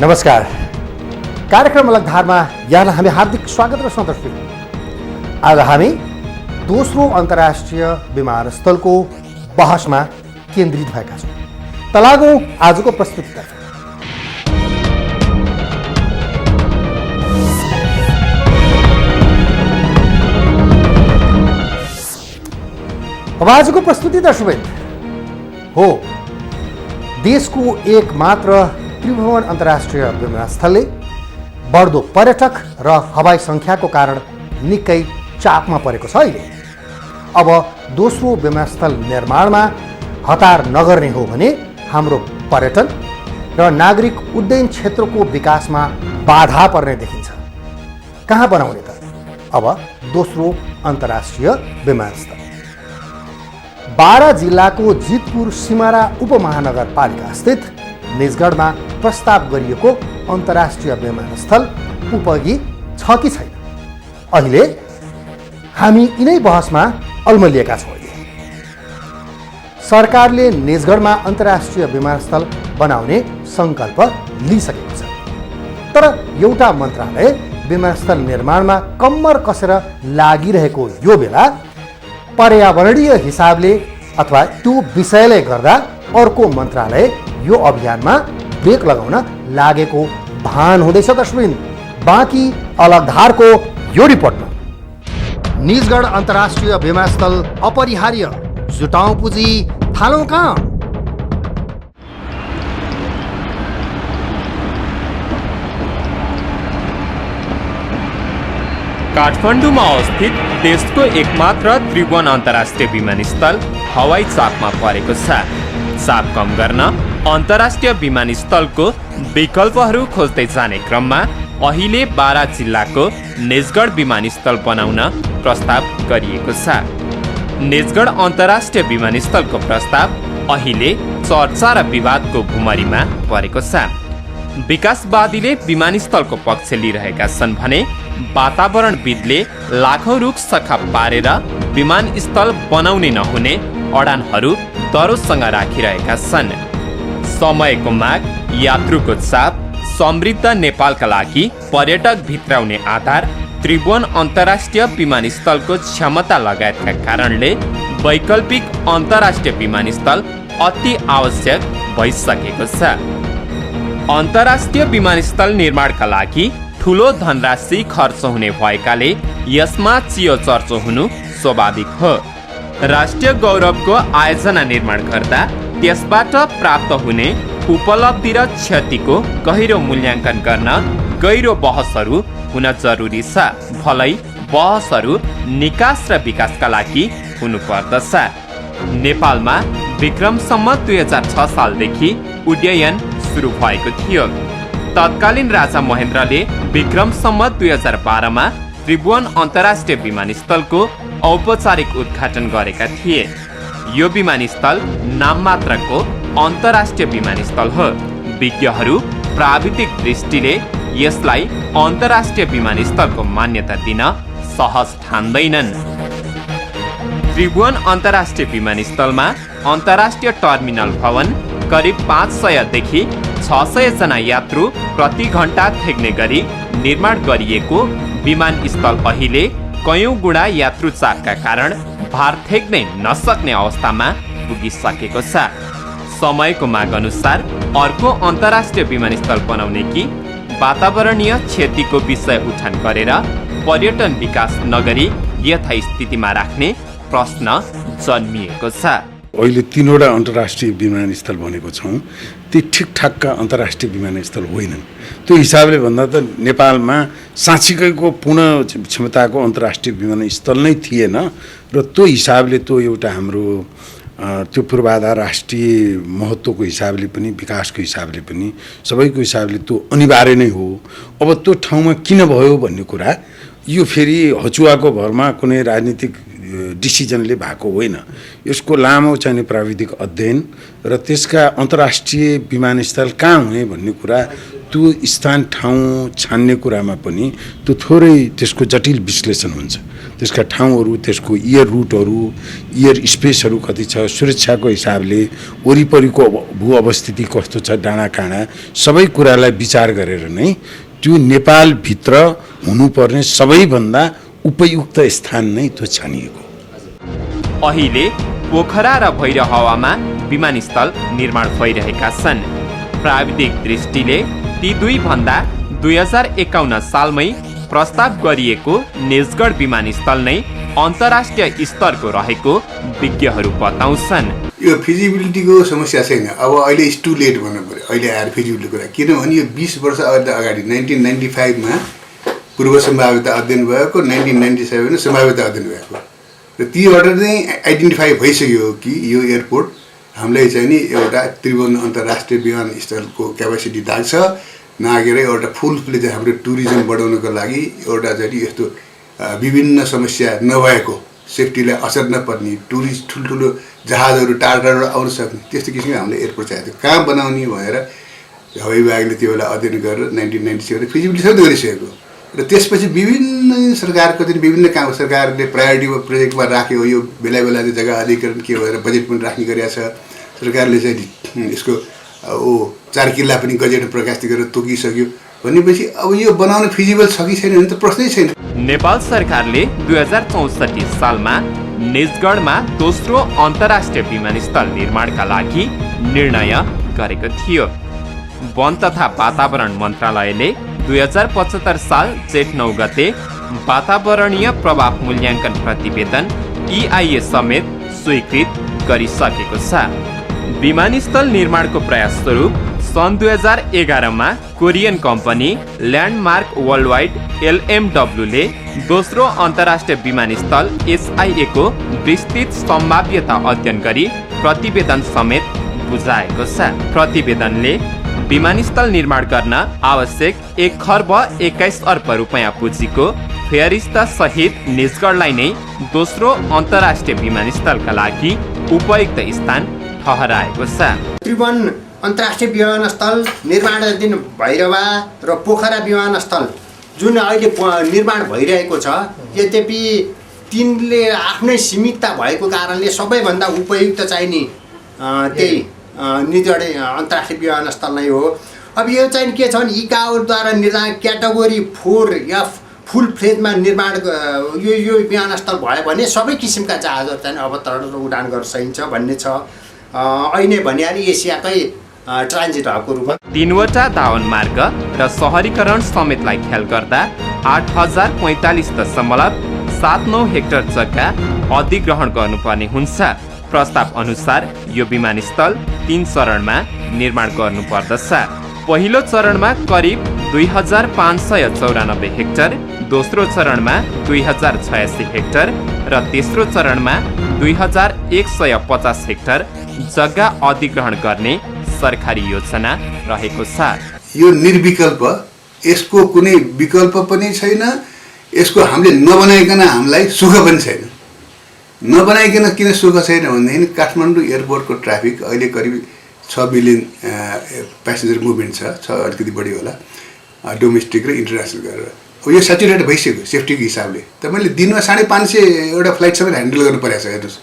नमस्कार। कार्यक्रम अलग धारमा यहाँलाई हामी हार्दिक स्वागत र सन्तोष। आज हामी दोस्रो अन्तर्राष्ट्रिय विमानस्थलको बहसमा केन्द्रित भएका छौँ। तलागौँ आजको प्रस्तुतितर्फ। अब आजको प्रस्तुति दर्शकवृन्द हो देशको एकमात्र त्रिभुवन अन्तर्राष्ट्रिय विमानस्थलले बढ्दो पर्यटक र हवाई सङ्ख्याको कारण निकै चापमा परेको छ। अहिले अब दोस्रो विमानस्थल निर्माणमा हतार नगर्ने हो भने हाम्रो पर्यटन र नागरिक उड्डयन क्षेत्रको विकासमा बाधा पर्ने देखिन्छ। कहाँ बनाउने त अब दोस्रो अन्तर्राष्ट्रिय विमानस्थल? बारा जिल्लाको जितपुर सिमारा उपमहानगरपालिका स्थित निजगढमा प्रस्ताव गरिएको अन्तर्राष्ट्रिय विमानस्थल उपयोगी छ कि छैन, अहिले हामी यिनै बहसमा अल्मलिएका छौँ। सरकारले निजगढमा अन्तर्राष्ट्रिय विमानस्थल बनाउने सङ्कल्प लिइसकेको छ, तर एउटा मन्त्रालय विमानस्थल निर्माणमा कम्मर कसेर लागिरहेको यो बेला पर्यावरणीय हिसाबले अथवा त्यो विषयले गर्दा अर्को मन्त्रालय यो अभियानमा ब्रेक लगाउन लागेको भान हुँदैछ। दर्शकवृन्द, बाँकी अलगधारको यो रिपोर्टमा निजगढ अन्तर्राष्ट्रिय विमानस्थल अपरिहार्य, जुटाउँ पुँजी थालौँ काम। काठमाडौँमा अवस्थित देशको एकमात्र त्रिभुवन अन्तर्राष्ट्रिय विमानस्थल हवाई चापमा परेको छ। चाप कम गर्न अन्तर्राष्ट्रिय विमानस्थलको विकल्पहरू खोज्दै जाने क्रममा अहिले बारा जिल्लाको निजगढ विमानस्थल बनाउन प्रस्ताव गरिएको छ। निजगढ अन्तर्राष्ट्रिय विमानस्थलको प्रस्ताव अहिले चर्चा र विवादको भुमरीमा परेको छ। विकासवादीले विमानस्थलको पक्ष लिइरहेका छन् भने वातावरणविदले लाखौँ रुख सखा पारेर विमानस्थल बनाउने नहुने अडानहरू दरोसँग राखिरहेका छन्। समयको माग, यात्रुको चाप, समृद्ध नेपालका लागि पर्यटक भित्राउने आधार, त्रिभुवन अन्तर्राष्ट्रिय विमानस्थलको क्षमता लगायतका कारणले वैकल्पिक अन्तर्राष्ट्रिय विमानस्थल अति आवश्यक भइसकेको छ। अन्तर्राष्ट्रिय विमानस्थल निर्माणका लागि ठुलो धनराशि खर्च हुने भएकाले यसमा चियो चर्चो हुनु स्वाभाविक हो। राष्ट्रिय गौरवको आयोजना निर्माण गर्दा त्यसबाट प्राप्त हुने उपलब्धि र क्षतिको गहिरो मूल्याङ्कन गर्न गहिरो बहसहरू हुन जरुरी छ। भलै बहसहरू निकास र विकासका लागि हुनुपर्दछ। नेपालमा विक्रम सम्वत 2006 सालदेखि उड्डयन सुरु भएको थियो। तत्कालीन राजा महेन्द्रले विक्रम सम्वत 2012 मा त्रिभुवन अन्तर्राष्ट्रिय विमानस्थलको औपचारिक उद्घाटन गरेका थिए। यो विमानस्थल नाममात्रको अन्तर्राष्ट्रिय विमानस्थल हो। विज्ञहरू प्राविधिक दृष्टिले यसलाई अन्तर्राष्ट्रिय विमानस्थलको मान्यता दिन सहज ठान्दैनन्। त्रिभुवन अन्तर्राष्ट्रिय विमानस्थलमा अन्तर्राष्ट्रिय टर्मिनल भवन, करिब 500 देखि 600 जना यात्रु प्रति घण्टा थेग्ने गरी निर्माण गरिएको विमानस्थल अहिले कयौं गुणा यात्रु चापका कारण भार थेग्नै नसक्ने अवस्थामा पुगिसकेको छ। समयको माग अनुसार अर्को अन्तर्राष्ट्रिय विमानस्थल बनाउने कि वातावरणीय क्षतिको विषय उठान गरेर पर्यटन विकास नगरी यथास्थितिमा राख्ने प्रश्न जन्मिएको छ। अहिले 3वटा अन्तर्राष्ट्रिय विमानस्थल भनेको छौँ, ती ठिकठाकका अन्तर्राष्ट्रिय विमानस्थल होइनन्। त्यो हिसाबले भन्दा त नेपालमा साँच्चीकैको पूर्ण क्षमताको अन्तर्राष्ट्रिय विमानस्थल नै थिएन र त्यो हिसाबले त्यो एउटा हाम्रो त्यो पूर्वाधार राष्ट्रिय महत्त्वको हिसाबले पनि विकासको हिसाबले पनि सबैको हिसाबले त्यो अनिवार्य नै हो। अब त्यो ठाउँमा किन भयो भन्ने कुरा यो फेरि हचुवाको भरमा कुनै राजनीतिक डिसिजनले भएको होइन। यसको लामो चाहिने प्राविधिक अध्ययन र त्यसका अन्तर्राष्ट्रिय विमानस्थल कहाँ हुने भन्ने कुरा, त्यो स्थान ठाउँ छान्ने कुरामा पनि त्यो थोरै त्यसको जटिल विश्लेषण हुन्छ। त्यसका ठाउँहरू, त्यसको एयर रुटहरू, एयर स्पेसहरू कति छ, सुरक्षाको हिसाबले वरिपरिको भू अवस्थिति कस्तो छ, डाँडाकाँडा सबै कुरालाई विचार गरेर नै त्यो नेपालभित्र हुनुपर्ने सबैभन्दा उपयुक्त स्थान नै त्यो छानिएको। अहिले पोखरा र भैरहवामा विमानस्थल निर्माण भइरहेका छन्। प्राविधिक दृष्टिले ती दुई भन्दा 2051 सालमै प्रस्ताव गरिएको निजगढ विमानस्थल नै अन्तर्राष्ट्रिय स्तरको रहेको विज्ञहरू बताउँछन्। यो फिजिबिलिटीको समस्या छैन। अब अहिले इट्स टु लेट भन्नु पर्यो अहिले आएर फिजिबिलिटीको कुरा, किनभने यो 20 वर्ष अगाडि 1995 मा पूर्व सम्भाव्यता अध्ययन भएको, 1997 मा सम्भाव्यता अध्ययन भएको र तीबाट चाहिँ आइडेन्टिफाई भइसक्यो कि यो एयरपोर्ट हामीलाई चाहिँ नि एउटा त्रिभुवन अन्तर्राष्ट्रिय विमानस्थलको क्यापेसिटी लाग्छ, नागेर एउटा फुल फ्लेज हाम्रो टुरिज्म बढाउनको लागि एउटा चाहिँ यस्तो विभिन्न समस्या नभएको, सेफ्टीलाई असर नपर्ने, टुरिस्ट ठुल्ठुलो जहाजहरू टाढा आउन सक्ने त्यस्तो किसिमको हामीले एयरपोर्ट चाहिएको थियो। कहाँ बनाउने भनेर हवाई विभागले त्यो बेला अध्ययन गरेर 1997 फिजिबिलिटी सबै गरिसकेको र त्यसपछि विभिन्न सरकारको चाहिँ विभिन्न काम सरकारले प्रायोरिटी प्रोजेक्टमा राख्यो। यो बेला बेला चाहिँ जग्गा अधिग्रहण के भएर बजेट पनि राख्ने गरेको छ सरकारले चाहिँ यसको 4 किल्ला पनि गजेट प्रकाशित गरेर तोकिसक्यो भनेपछि अब यो बनाउन फिजिबल छ कि छैन भने त प्रश्नै छैन। नेपाल सरकारले 2064 सालमा निजगढमा दोस्रो अन्तर्राष्ट्रिय विमानस्थल निर्माणका लागि निर्णय गरेको थियो। वन तथा वातावरण मन्त्रालयले 2075 साल जेठ 9 गते वातावरणीय प्रभाव मूल्याङ्कन प्रतिवेदन EIA समेत स्वीकृत गरिसकेको छ। विमानस्थल निर्माणको प्रयास स्वरूप सन् 2011 मा Korean company landmark worldwide LMW ले दोस्रो अन्तर्राष्ट्रिय विमानस्थल SIA को विस्तृत सम्भाव्यता अध्ययन गरी प्रतिवेदन समेत बुझाएको छ। प्रतिवेदनले विमानस्थल निर्माण गर्न आवश्यक 1,21 अर्ब रुपैयाँ पुँजीको फेयरिस्त सहित निजगढलाई नै दोस्रो अन्तर्राष्ट्रिय विमानस्थलका लागि उपयुक्त स्थान ठहराएको छ। त्रिभुवन अन्तर्राष्ट्रिय विमानस्थल निर्माणाधीन भैरवा र पोखरा विमानस्थल जुन अहिले निर्माण भइरहेको छ, यद्यपि तिनले आफ्नै सीमितता भएको कारणले सबैभन्दा उपयुक्त चाहिने त्यही निजगढ अन्तर्राष्ट्रिय विमानस्थल नै हो। अब यो चाहिँ के छ भने इकाओद्वारा निर्धारित क्याटेगोरी 4 या फुल फ्लेजमा निर्माण यो विमानस्थल भयो भने सबै किसिमका जहाजहरू चाहिँ अवतरण र उडान गर्न सकिन्छ भन्ने छ। अहिले भनिहालेँ एसियाकै ट्रान्जिट हबको रूपमा 3वटा धावन मार्ग र सहरीकरण समेतलाई ख्याल गर्दा 8045.79 हेक्टर जग्गा अधिग्रहण गर्नुपर्ने हुन्छ। प्रस्ताव अनुसार यो विमानस्थल 3 चरणमा निर्माण गर्नुपर्दछ। पहिलो चरणमा करिब 2594 हेक्टर, दोस्रो चरणमा 2086 हेक्टर र तेस्रो चरणमा 2150 हेक्टर जग्गा अधिग्रहण गर्ने सरकारी योजना रहेको छ। यो निर्विकल्प, यसको कुनै विकल्प पनि छैन। यसको हामीले नबनाइकन हामीलाई सुख पनि छैन। नबनाइकन किन सुख छैन भनेदेखि काठमाडौँ एयरपोर्टको ट्राफिक अहिले करिब 6 मिलियन प्यासेन्जर मुभमेन्ट छ अलिकति बढी होला डोमेस्टिक र इन्टरनेसनल गरेर। अब यो सेचुरेटेड भइसक्यो सेफ्टीको हिसाबले। तपाईँले दिनमा 550 एउटा फ्लाइटसम्म ह्यान्डल गर्नु परेको छ। हेर्नुहोस्,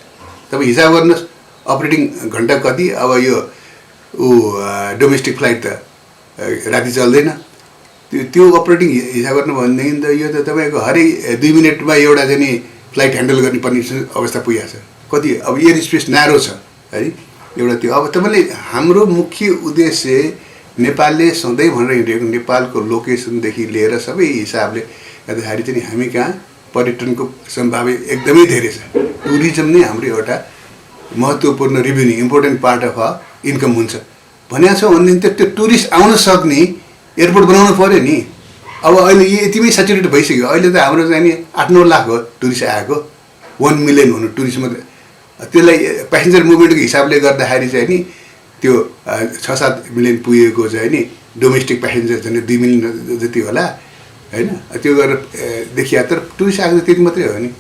तपाईँ हिसाब गर्नुहोस् अपरेटिङ घन्टा कति। अब यो डोमेस्टिक फ्लाइट त राति चल्दैन, त्यो अपरेटिङ हिसाब गर्नु भनेदेखि त यो त तपाईँको हरेक 2 मिनटमा एउटा चाहिँ नि फ्लाइट ह्यान्डल गर्ने पर्ने अवस्था पुगेको छ। कति अब एयर स्पेस न्यारो छ है एउटा त्यो। अब तपाईँले हाम्रो मुख्य उद्देश्य नेपालले सधैँ भनेर हिँडेको नेपालको लोकेसनदेखि लिएर सबै हिसाबले गर्दाखेरि चाहिँ हामी कहाँ पर्यटनको सम्भावना एकदमै धेरै छ। टुरिज्म नै हाम्रो एउटा महत्त्वपूर्ण revenue important part of income हुन्छ भनेको छ भनेदेखि त्यो टुरिस्ट आउन सक्ने एयरपोर्ट बनाउनु पऱ्यो नि। अब अहिले यो यतिमै सेचुरेट भइसक्यो। अहिले त हाम्रो चाहिँ नि 8-9 लाख हो टुरिस्ट आएको, 1 मिलियन हुनु टुरिस्ट मात्रै। त्यसलाई प्यासेन्जर मुभमेन्टको हिसाबले गर्दाखेरि चाहिँ नि त्यो 6-7 मिलियन पुगेको चाहिँ नि डोमेस्टिक प्यासेन्जर चाहिँ 2 मिलियन जति होला होइन। त्यो गरेर देखिया तर टुरिस्ट आएको त्यति मात्रै हो नि।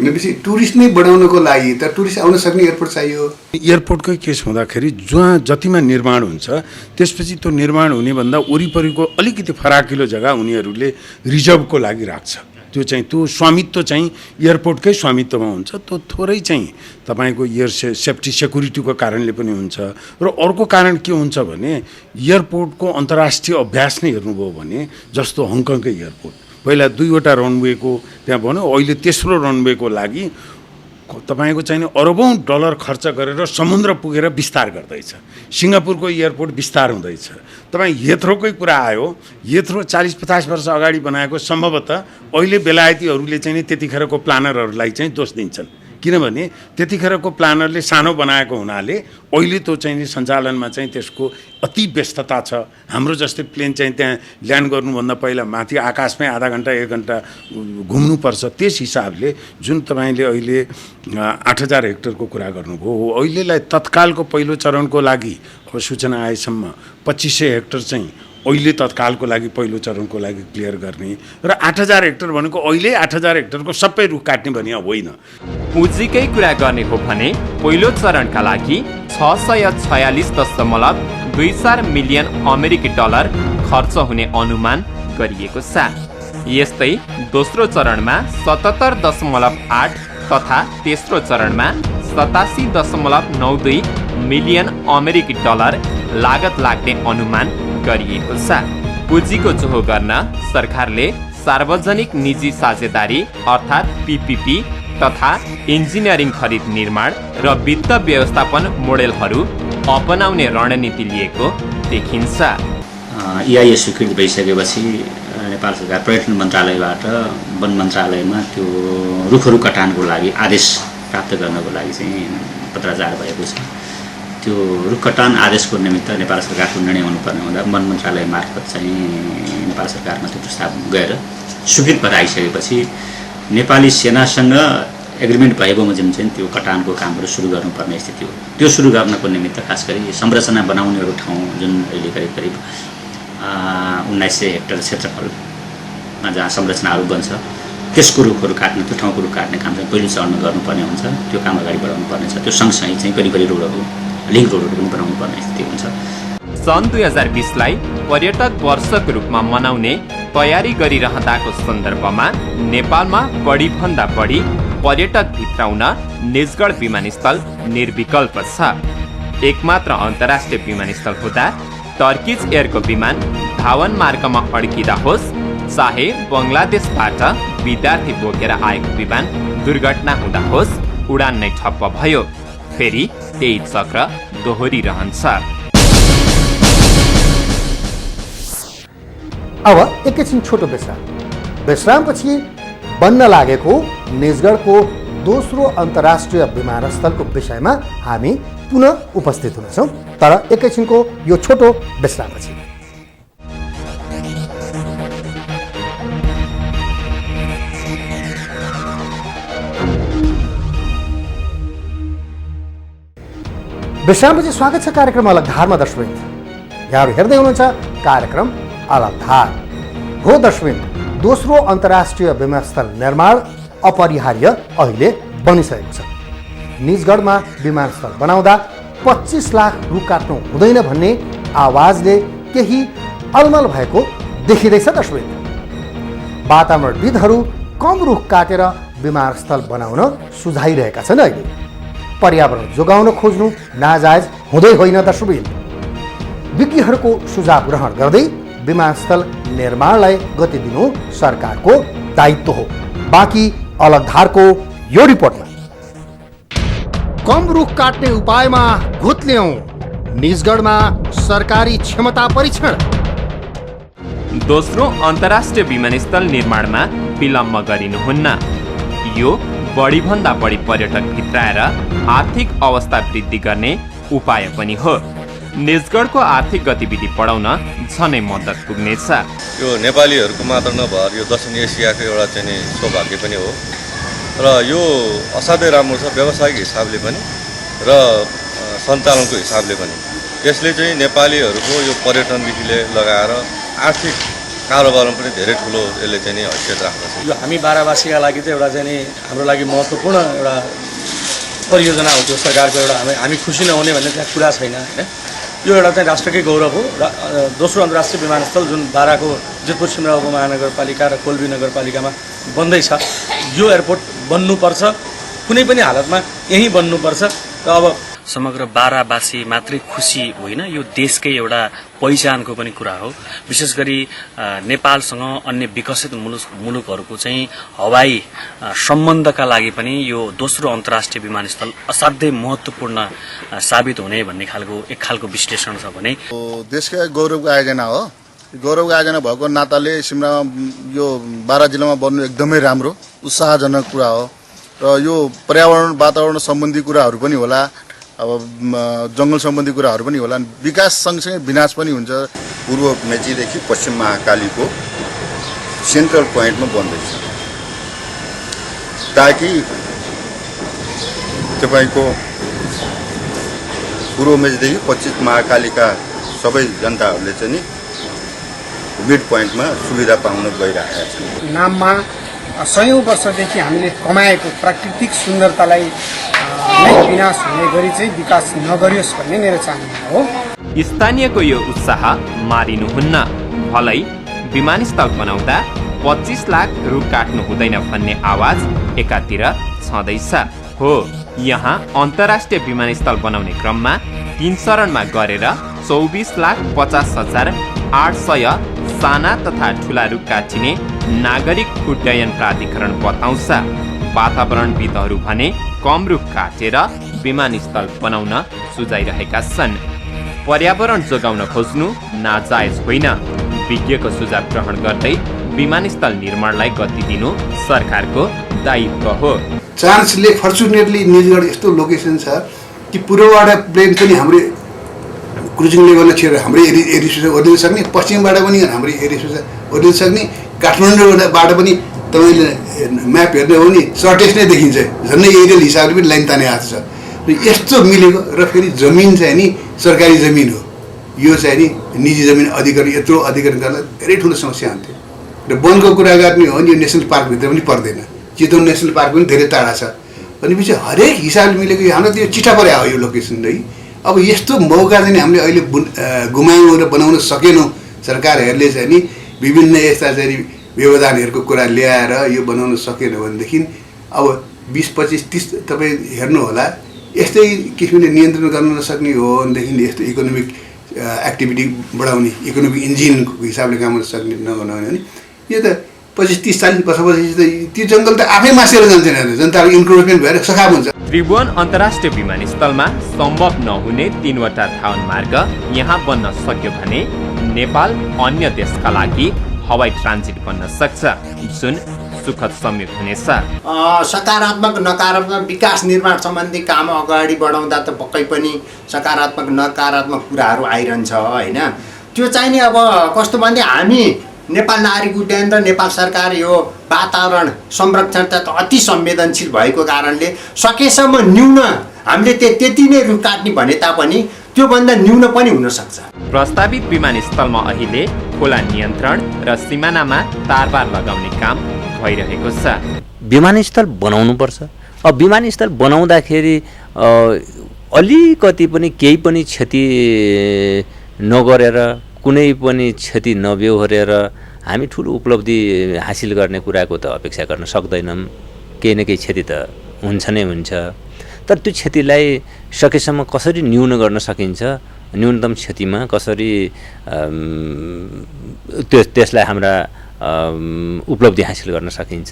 भनेपछि टुरिस्ट नै बढाउनको लागि त टुरिस्ट आउन सक्ने एयरपोर्ट चाहियो। एयरपोर्टकै केस हुँदाखेरि जहाँ जतिमा निर्माण हुन्छ त्यसपछि त्यो निर्माण हुने भन्दा वरिपरिको अलिकति फराकिलो जग्गा उनीहरूले रिजर्भको लागि राख्छ। त्यो स्वामित्व चाहिँ एयरपोर्टकै स्वामित्वमा हुन्छ। त्यो थोरै चाहिँ तपाईँको सेफ्टी सेक्युरिटीको कारणले पनि हुन्छ। र अर्को कारण के हुन्छ भने एयरपोर्टको अन्तर्राष्ट्रिय अभ्यास नै हेर्नुभयो भने जस्तो हङकङकै एयरपोर्ट पहिला 2वटा रनवेको त्यहाँ भन्यो, अहिले तेस्रो रनवेको लागि तपाईँको चाहिँ अरबौँ डलर खर्च गरेर समुद्र पुगेर विस्तार गर्दैछ। सिङ्गापुरको एयरपोर्ट विस्तार हुँदैछ। तपाईँ हेथ्रोकै कुरा आयो, हेथ्रो 40-50 वर्ष अगाडि बनाएको सम्भवतः अहिले बेलायतीहरूले चाहिँ त्यतिखेरको प्लानरहरूलाई चाहिँ दोष दिन्छन्, किनभने त्यतिखेरको प्लानरले सानो बनाएको हुनाले अहिले त्यो चाहिँ सञ्चालनमा चाहिँ त्यसको अति व्यस्तता छ। हाम्रो जस्तै प्लेन चाहिँ त्यहाँ ल्यान्ड गर्नुभन्दा पहिला माथि आकाशमै आधा घन्टा 1 घन्टा घुम्नुपर्छ। त्यस हिसाबले जुन तपाईँले अहिले 8000 हेक्टरको कुरा गर्नुभयो, अहिलेलाई तत्कालको पहिलो चरणको लागि अब सूचना आएसम्म 2500 हेक्टर चाहिँ अहिले तत्कालको लागि पहिलो चरणको लागि क्लियर गर्ने र 8000 हेक्टर भनेको अहिले 8000 हेक्टरको सबै रुख काट्ने भने होइन। पुँजीकै कुरा गर्ने हो भने पहिलो चरणका लागि 646.24 मिलियन अमेरिकी डलर खर्च हुने अनुमान गरिएको छ। यस्तै दोस्रो चरणमा 77.8 तथा तेस्रो चरणमा 87.92 मिलियन अमेरिकी डलर लागत लाग्ने अनुमान गरिएको छ। पुँजीको जोहो गर्न सरकारले सार्वजनिक निजी साझेदारी अर्थात् PPP तथा इन्जिनियरिङ खरिद निर्माण र वित्त व्यवस्थापन मोडेलहरू अपनाउने रणनीति लिएको देखिन्छ। EIA स्वीकृति भइसकेपछि नेपाल सरकार पर्यटन मन्त्रालयबाट वन मन्त्रालयमा त्यो रुखहरू कटानको लागि आदेश प्राप्त गर्नको लागि चाहिँ पत्राचार भएको छ। त्यो रुख कटान आदेशको निमित्त नेपाल सरकारको निर्णय हुनुपर्ने हुँदा वन मन्त्रालय मार्फत चाहिँ नेपाल सरकारमा त्यो प्रस्ताव गएर स्वीकृत भएर आइसकेपछि नेपाली सेनासँग एग्रिमेन्ट भए बमोजिम चाहिँ त्यो कटानको कामहरू सुरु गर्नुपर्ने स्थिति हो। त्यो सुरु गर्नको निमित्त खास गरी संरचना बनाउनेहरू ठाउँ जुन अहिले करिब 1900 हेक्टर क्षेत्रफलमा जहाँ संरचनाहरू बन्छ त्यसको रुखहरू काट्ने, त्यो ठाउँको रुख काट्ने काम चाहिँ पहिलो चरणमा गर्नुपर्ने हुन्छ। त्यो काम अगाडि बढाउनु पर्ने छ। त्यो सँगसँगै चाहिँ करिब रोडहरू लिङ्क रोडहरू पनि बनाउनु पर्ने स्थिति हुन्छ। सन् 2020लाई पर्यटक वर्षको रूपमा मनाउने तयारी गरिरहँदाको सन्दर्भमा नेपालमा बढीभन्दा बढी पर्यटक भित्राउन निजगढ विमानस्थल निर्विकल्प छ। एकमात्र अन्तर्राष्ट्रिय विमानस्थल हुँदा टर्किज एयरको विमान धावन मार्गमा अड्किँदा होस्, चाहे बङ्गलादेशबाट विद्यार्थी बोकेर आएको विमान दुर्घटना हुँदा होस्, उडान नै ठप्प भयो। फेरि त्यही चक्र दोहोरिरहन्छ। अब एकैछिन छोटो विश्रामपछि बन्न लागेको निजगढको दोस्रो अन्तर्राष्ट्रिय विमानस्थलको विषयमा हामी पुनः उपस्थित हुनेछौँ, तर एकैछिनको यो छोटो विश्रामपछि। विश्रामपछि स्वागत छ कार्यक्रम अलग धारमा। दर्शकवृन्द, यहाँहरू हेर्दै हुनुहुन्छ कार्यक्रम अलग धार। हो दर्शकवृन्द, दोस्रो अन्तर्राष्ट्रिय विमानस्थल निर्माण अपरिहार्य अहिले बनिसकेको छ। निजगढमा विमानस्थल बनाउँदा 25 लाख रुख काट्नु हुँदैन भन्ने आवाजले केही अलमल भएको देखिँदैछ। दर्शकवृन्द, वातावरणविदहरू कम रुख काटेर विमानस्थल बनाउन सुझाइरहेका छन्। अहिले पर्यावरण जोगाउन खोज्नु नाजायज हुँदै होइन। दर्शकवृन्द, विज्ञहरूको सुझाव ग्रहण गर्दै विमानस्थल निर्माणलाई गति दिनु सरकारको दायित्व हो। बाँकी अलग धारको यो रिपोर्टमा कम रुख काट्ने उपायमा घुत्ल्याउँ, निजगढमा सरकारी क्षमता परीक्षण। दोस्रो अन्तर्राष्ट्रिय विमानस्थल निर्माणमा विलम्ब गरिनुहुन्न। यो बढीभन्दा बढी पर्यटक भित्राएर आर्थिक अवस्था वृद्धि गर्ने उपाय पनि हो। निजगढको आर्थिक गतिविधि बढाउन झनै मद्दत पुग्नेछ। यो नेपालीहरूको मात्र नभएर यो दक्षिण एसियाको एउटा चाहिँ सौभाग्य पनि हो र यो असाध्यै राम्रो छ व्यावसायिक हिसाबले पनि र सञ्चालनको हिसाबले पनि। यसले चाहिँ नेपालीहरूको यो पर्यटनदेखि लगाएर आर्थिक कारोबारमा पनि धेरै ठुलो यसले चाहिँ हैसियत राख्दछ। यो हामी बारावासीका लागि चाहिँ एउटा चाहिँ हाम्रो लागि महत्त्वपूर्ण एउटा परियोजना हो। त्यो सरकारको एउटा हामी खुसी नहुने भन्ने त्यहाँ कुरा छैन होइन। यो एउटा चाहिँ राष्ट्रकै गौरव हो। दोस्रो अन्तर्राष्ट्रिय विमानस्थल जुन बाराको जितपुर सिमरा उपमहानगरपालिका र कोल्बी नगरपालिकामा बन्दैछ। यो एयरपोर्ट बन्नुपर्छ, कुनै पनि हालतमा यहीँ बन्नुपर्छ। र अब समग्र बाराबासी मात्रै खुसी होइन, यो देशकै एउटा पहिचानको पनि कुरा हो। विशेष गरी नेपालसँग अन्य विकसित मुलुकहरूको चाहिँ हवाई सम्बन्धका लागि पनि यो दोस्रो अन्तर्राष्ट्रिय विमानस्थल असाध्यै महत्त्वपूर्ण साबित हुने भन्ने एक खालको विश्लेषण छ भने देशकै गौरवको आयोजना हो। गौरवको आयोजना भएको नाताले सिमरामा यो बारा जिल्लामा बन्नु एकदमै राम्रो उत्साहजनक कुरा हो। र यो पर्यावरण वातावरण सम्बन्धी कुराहरू पनि होला, अब जङ्गल सम्बन्धी कुराहरू पनि होला। विकास सँगसँगै विनाश पनि हुन्छ। पूर्व मेचीदेखि पश्चिम महाकालीको सेन्ट्रल पोइन्टमा बन्दैछ ताकि तपाईँको पूर्व मेचीदेखि पश्चिम महाकालीका सबै जनताहरूले चाहिँ नि मिड पोइन्टमा सुविधा पाउन गइरहेका छन्। नाममा सयौं वर्षदेखि हामीले कमाएको प्राकृतिक सुन्दरतालाई नै विनाश हुने गरी चाहिँ विकास नगरियोस् भन्ने मेरो चाहना हो। स्थानीयको यो उत्साह मारिनुहुन्न। भलै विमानस्थल बनाउँदा 25 लाख रुख काट्नु हुँदैन भन्ने आवाज एकातिर छँदैछ। हो, यहाँ अन्तर्राष्ट्रिय विमानस्थल बनाउने क्रममा 3 चरणमा गरेर 24,50,800 साना तथा ठुला रुख काटिने नागरिक उड्डयन प्राधिकरण बताउँछ। वातावरणविदहरू भने कम रुख काटेर विमानस्थल बनाउन सुझाइरहेका छन्। पर्यावरण जोगाउन खोज्नु नाजायज होइन। विज्ञको सुझाव ग्रहण गर्दै विमानस्थल निर्माणलाई गति दिनु सरकारको दायित्व हो। चान्सले फर्चुनेटली निजगढ यस्तो लोकेसन छ कि पूर्वबाट प्लेन पनि हाम्रो क्रुजिङ लेभलमा छिरेर हाम्रो एरिया ओर्लिन सक्ने, पश्चिमबाट पनि हाम्रो एरिया ओर्लिन सक्ने, काठमाडौँबाट पनि तपाईँले म्याप हेर्ने हो भने सर्टेज नै देखिन्छ। झन्डै एरियल हिसाबले पनि लाइन ताने आएको छ। र यस्तो मिलेको र फेरि जमिन चाहिँ नि सरकारी जमिन हो। यो चाहिँ नि निजी जमिन अधिकार यत्रो अधिकार गर्न धेरै ठुलो समस्या हुन्थ्यो। र वनको कुरा गर्ने हो भने यो नेसनल पार्कभित्र पनि पर्दैन। चितवन नेसनल पार्क पनि धेरै टाढा छ। भनेपछि हरेक हिसाबले मिलेको हाम्रो त्यो चिठा परे हो यो लोकेसन है। अब यस्तो मौका चाहिँ हामीले अहिले गुमायौँ र बनाउन सकेनौँ। सरकारहरूले चाहिँ नि विभिन्न यस्ता चाहिँ व्यवधानहरूको कुरा ल्याएर यो बनाउन सकेन भनेदेखि अब 20-25-30 तपाईँ हेर्नु होला, यस्तै किसिमले नियन्त्रण गर्न नसक्ने हो भनेदेखि यस्तो इकोनोमिक एक्टिभिटी बढाउने, इकोनोमिक इन्जिनको हिसाबले काम गर्न सक्ने नगर्नु भने यो त 25-30-40 वर्षपछि त त्यो जङ्गल त आफै मासेर जान्छ नि, जनताको इन्क्रोचमेन्ट भएर सखाप हुन्छ। त्रिभुवन अन्तर्राष्ट्रिय विमानस्थलमा सम्भव नहुने 3वटा धावन मार्ग यहाँ बन्न सक्यो भने नेपाल अन्य देशका लागि हवाई ट्रान्जिट बन्न सक्छ, जुन सुखद संयोग हुनेछ। सकारात्मक नकारात्मक विकास निर्माण सम्बन्धी काम अगाडि बढाउँदा त पक्कै पनि सकारात्मक नकारात्मक कुराहरू आइरहन्छ होइन। त्यो चाहिँ नि अब कस्तो भने हामी नेपाल नागरिक उड्डयन र नेपाल सरकार यो वातावरण संरक्षण त अति संवेदनशील भएको कारणले सकेसम्म न्यून हामीले त्यति नै रुख काट्ने भने तापनि त्योभन्दा न्यून पनि हुन सक्छ। प्रस्तावित विमानस्थलमा अहिले खोला नियन्त्रण र सिमानामा तारबार लगाउने काम भइरहेको छ। विमानस्थल बनाउनुपर्छ। अब विमानस्थल बनाउँदाखेरि अलिकति पनि केही पनि क्षति नगरेर, कुनै पनि क्षति नबेहोरेर हामी ठुलो उपलब्धि हासिल गर्ने कुराको त अपेक्षा गर्न सक्दैनौँ। केही न केही क्षति त हुन्छ नै हुन्छ। तर त्यो क्षतिलाई सकेसम्म कसरी न्यून गर्न सकिन्छ, न्यूनतम क्षतिमा कसरी त्यसलाई हाम्रा उपलब्धि हासिल गर्न सकिन्छ,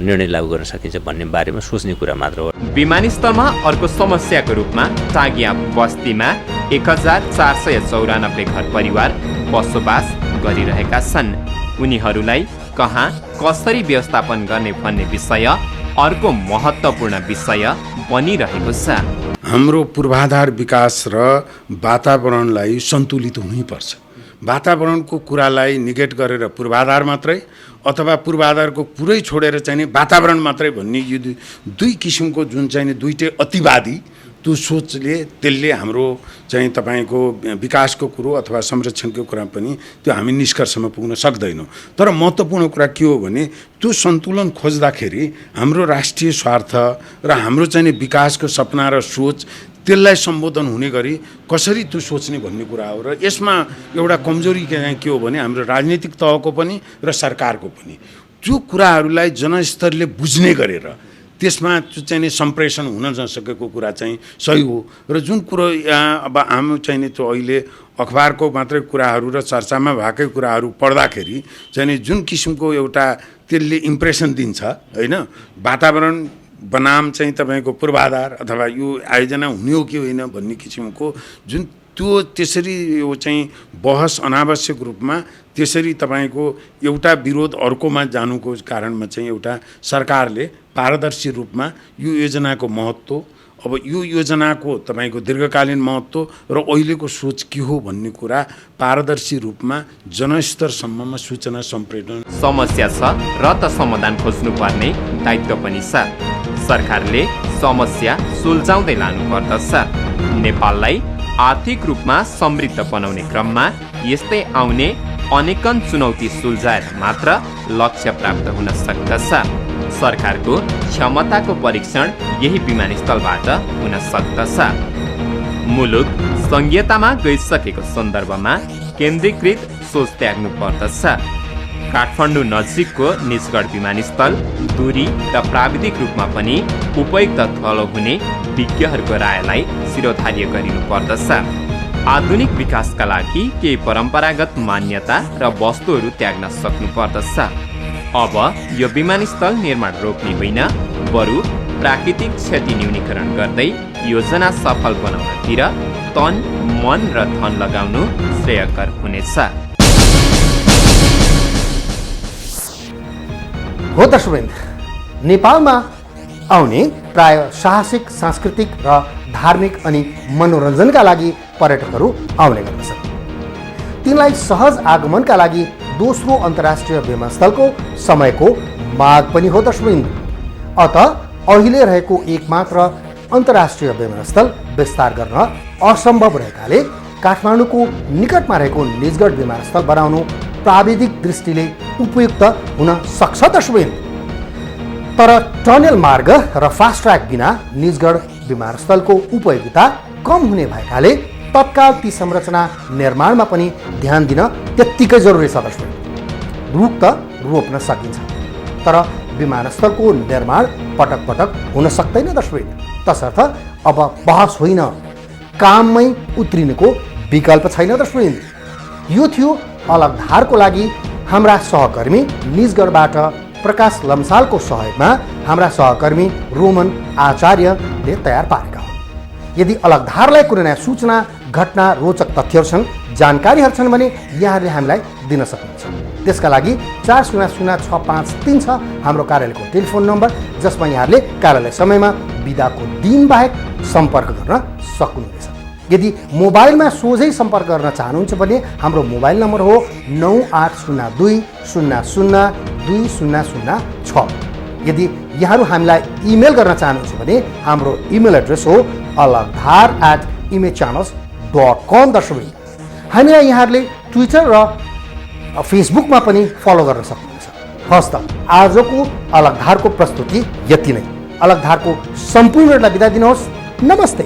निर्णय लागू गर्न सकिन्छ भन्ने बारेमा सोच्ने कुरा मात्र हो। विमानस्थलमा अर्को समस्याको रूपमा टागिया बस्तीमा 1494 घर परिवार बसोबास गरिरहेका छन्। उनीहरूलाई कहाँ कसरी व्यवस्थापन गर्ने भन्ने विषय अर्को महत्त्वपूर्ण विषय बनिरहेको छ। हाम्रो पूर्वाधार विकास र वातावरणलाई सन्तुलित हुनैपर्छ। वातावरणको कुरालाई निगेट गरेर पूर्वाधार मात्रै अथवा पूर्वाधारको पुरै छोडेर चाहिँ वातावरण मात्रै भन्ने यो दुई किसिमको जुन चाहिँ दुईटै अतिवादी त्यो सोचले त्यसले हाम्रो चाहिँ तपाईँको विकासको कुरो अथवा संरक्षणको कुरा पनि त्यो हामी निष्कर्षमा पुग्न सक्दैनौँ। तर महत्त्वपूर्ण कुरा के हो भने त्यो सन्तुलन खोज्दाखेरि हाम्रो राष्ट्रिय स्वार्थ र हाम्रो चाहिँ विकासको सपना र सोच त्यसलाई सम्बोधन हुने गरी कसरी त्यो सोच्ने भन्ने कुरा हो। र यसमा एउटा कमजोरी के हो भने हाम्रो राजनीतिक तहको पनि र सरकारको पनि त्यो कुराहरूलाई जनस्तरले बुझ्ने गरेर त्यसमा चाहिँ नि सम्प्रेषण हुन नसकेको कुरा चाहिँ सही हो। र जुन कुरो यहाँ अब हामी चाहिँ नि त्यो अहिले अखबारको मात्रै कुराहरू र चर्चामा भएकै कुराहरू पढ्दाखेरि चाहिँ नि जुन किसिमको एउटा त्यसले इम्प्रेसन दिन्छ होइन, वातावरण बनाम चाहिँ तपाईँको पूर्वाधार अथवा यो आयोजना हुने हो कि होइन भन्ने किसिमको जुन त्यो त्यसरी यो चाहिँ बहस अनावश्यक रूपमा त्यसरी तपाईँको एउटा विरोध अर्कोमा जानुको कारणमा चाहिँ एउटा सरकारले पारदर्शी रूपमा यो योजनाको महत्त्व, अब यो योजनाको तपाईँको दीर्घकालीन महत्त्व र अहिलेको सोच के हो भन्ने कुरा पारदर्शी रूपमा जनस्तरसम्ममा सूचना सम्प्रेषण समस्या छ र त समाधान खोज्नुपर्ने दायित्व पनि छ। सरकारले समस्या सुल्झाउँदै लानुपर्दछ। नेपाललाई आर्थिक रूपमा समृद्ध बनाउने क्रममा यस्तै आउने अनेकन चुनौती सुल्झाएर मात्र लक्ष्य प्राप्त हुन सक्दछ। सरकारको क्षमताको परीक्षण यही विमानस्थलबाट हुन सक्दछ। मुलुक संघीयतामा गइसकेको सन्दर्भमा केन्द्रीकृत सोच त्याग्नु पर्दछ। काठमाडौँ नजिकको निजगढ विमानस्थल दूरी र प्राविधिक रूपमा पनि उपयुक्त थलो हुने विज्ञहरूको रायलाई शिरोधार्य गरिनु पर्दछ। आधुनिक विकासका लागि केही परम्परागत मान्यता र वस्तुहरू त्याग्न सक्नु पर्दछ। अब यो विमानस्थल निर्माण रोक्ने होइन, बरु प्राकृतिक क्षति न्यूनीकरण गर्दै योजना सफल बनाउनतिर तन मन र धन लगाउनु श्रेयकर हुनेछ। हो दर्शकवृन्द, नेपालमा आउने प्राय साहसिक, सांस्कृतिक र धार्मिक अनि मनोरञ्जनका लागि पर्यटकहरू आउने गर्दछन्। तिनलाई सहज आगमनका लागि दोस्रो अन्तर्राष्ट्रिय विमानस्थलको समयको माग पनि हो दर्शकवृन्द। अत अहिले रहेको एकमात्र अन्तर्राष्ट्रिय विमानस्थल विस्तार गर्न असम्भव रहेकाले काठमाडौँको निकटमा रहेको निजगढ विमानस्थल बनाउनु प्राविधिक दृष्टिले उपयुक्त हुन सक्छ दर्शकवृन्द। तर टनल मार्ग र फास्ट ट्र्याक बिना निजगढ विमानस्थलको उपयोगिता कम हुने भएकाले तत्काल ती संरचना निर्माणमा पनि ध्यान दिन त्यत्तिकै जरुरी छ दर्शकवृन्द। रुख त रोप्न सकिन्छ, तर विमानस्थलको निर्माण पटक पटक हुन सक्दैन दर्शकवृन्द। तसर्थ अब बहस होइन, काममै उत्रिनुको विकल्प छैन दर्शकवृन्द। यो थियो अलगधारको लागि हाम्रा सहकर्मी निजगढबाट प्रकाश लम्सालको सहयोगमा हाम्रा सहकर्मी रोमन आचार्यले तयार पारेका हुन्। यदि अलगधारलाई कुनै नयाँ सूचना, घटना, रोचक तथ्यहरू छन्, जानकारीहरू छन् भने यहाँहरूले हामीलाई दिन सक्नुहुन्छ। त्यसका लागि 400653 छ हाम्रो कार्यालयको टेलिफोन नम्बर, जसमा यहाँहरूले कार्यालय समयमा बिदाको दिन बाहेक सम्पर्क गर्न सक्नुहुनेछ। यदि मोबाइलमा सोझै सम्पर्क गर्न चाहनुहुन्छ भने हाम्रो मोबाइल नम्बर हो 9802002006। यदि यहाँहरू हामीलाई इमेल गर्न चाहनुहुन्छ भने हाम्रो इमेल एड्रेस हो alagdhar@imagechannels.com दर्शकवृन्द। हामीलाई यहाँहरूले ट्विटर र फेसबुकमा पनि फलो गर्न सक्नुहुन्छ। हस् त, आजको अलगधारको प्रस्तुति यति नै। अलगधारको सम्पूर्णलाई बिदा दिनुहोस्। नमस्ते।